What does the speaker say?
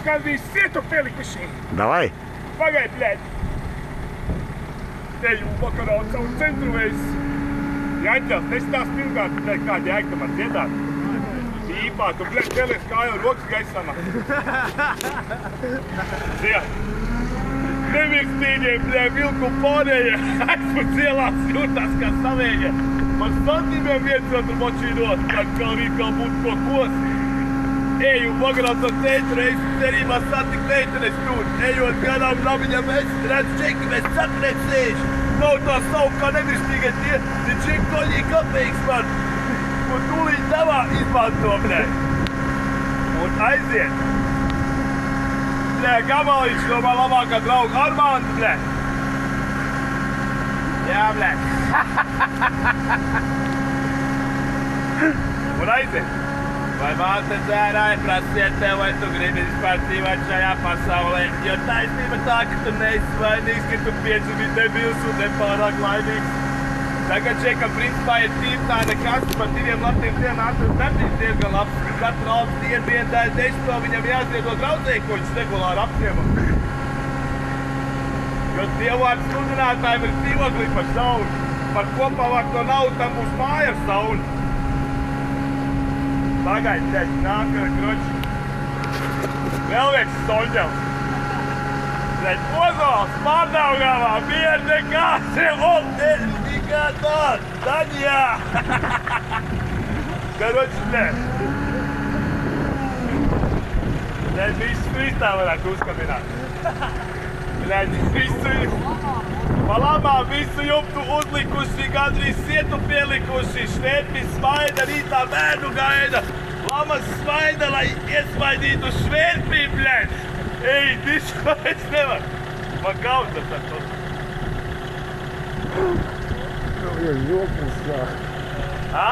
gandrīz sietu pielikuši. Davai. Pagai, bļēd. Te jau vakarā caur centru veids. Jaņķels, nesitās pirmkārt, bļēd, kādi jēg tu man dziedāt. Īpā, tu, bļēd, vēlies kāju rokas gaisama. Zie. Nevirstīgie, bļēd, vilku pārējie. Esmu cielās jūtās kā savējie. Man santīmiem viens otru močīdot, kā rīt kā būtu ko kosi. Eju vakarā caur centru reizi cerībā satikt meitenes tur. Ejot garām nabiņam, es redzu čeki, mēs sakrēt sēž. Nav tā savu kā nevirstīgie tie čeki koļī kapeiks man. Un tūlīt tavā izmanto, bļē. Un aiziet. Bļē, Gamaliņš no man labākā drauga Armānda, bļē. Jā, bļē. Un aiziet. Vai māte dzērāja, prasiet tev, vai tu gribi vispār dzīvot šajā pasaulē? Jo taisnība tā, ka tu neesi vainīgs, ka tu piedzimi debils un nepārāk laimīgs. Tagad čekam principā ir tīm tā nekas, par 2 latiem dienā atrast darbības diezgan labs. Katru algas dienu vienu daļu 10 viņam jāziedo draudzēji, ko viņš regulāri apņemam. Jo dievvārds sludinātājiem ir dzīvokli par saunu. Par kopavākto naudu tam būs māja ar saunu. Pagaid, teļ, nāk ar kroči. Vēl viens soļģels. Teļ, Ozols, Pārdaugavā, mieru nekāds, un teļ, tikā tāds, Daņjā. Kroči, teļ. Teļ, visu tā varētu uzkabināt. Teļ, visu... Palamā visu jumtu uzlikuši, gandrīz sietu pielikuši, šverpi smaida, rītā bērnu gaida. Lamas smaida, lai iesmaidītu šverpī, bļēd. Ej, dišu es nevar. Man kaudzas ar to. Ir jokas, jā. Ha?